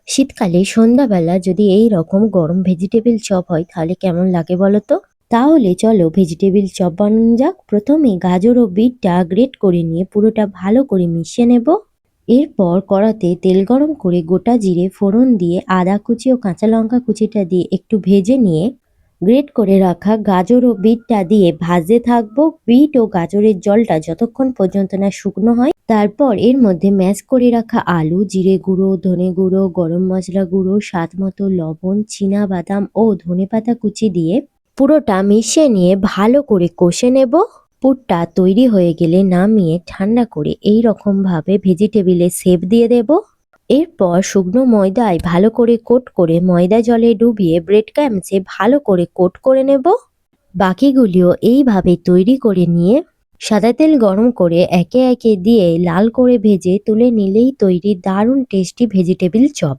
শীতকালে সন্ধ্যাবেলা যদি এই রকম গরম ভেজিটেবিল চপ হয় তাহলে কেমন লাগে বলো তো? তাহলে চলো ভেজিটেবিল চপ বানানো যাক। প্রথমে গাজর ও বিটটা গ্রেট করে নিয়ে পুরোটা ভালো করে মিশিয়ে নেব। এরপর কড়াতে তেল গরম করে গোটা জিরে ফোড়ন দিয়ে আদা কুচি ও কাঁচা লঙ্কা কুচিটা দিয়ে একটু ভেজে নিয়ে গ্রেট করে রাখা গাজর ও বিটটা দিয়ে ভাজতে থাকবো। বিট ও গাজরের জলটা যতক্ষণ পর্যন্ত না শুকনো হয়, তারপর এর মধ্যে ম্যাশ করে রাখা আলু, জিরে গুঁড়ো, ধনে গুঁড়ো, গরম মশলা গুঁড়ো, স্বাদ মতো লবণ, বাদাম ও ধনেপাতা কুচি দিয়ে পুরোটা মিশিয়ে নিয়ে ভালো করে কষে নেব। পুরটা তৈরি হয়ে গেলে নামিয়ে ঠান্ডা করে এই রকম ভাবে ভেজিটেবিলের শেপ দিয়ে দেব। এরপর শুকনো ময়দায় ভালো করে কোট করে ময়দা জলে ডুবিয়ে ব্রেড ক্রাম্বসে ভালো করে কোট করে নেব। বাকিগুলিও এইভাবে তৈরি করে নিয়ে সাদা তেল গরম করে একে একে দিয়ে লাল করে ভেজে তুলে নিলেই তৈরি দারুণ টেস্টি ভেজিটেবিল চপ।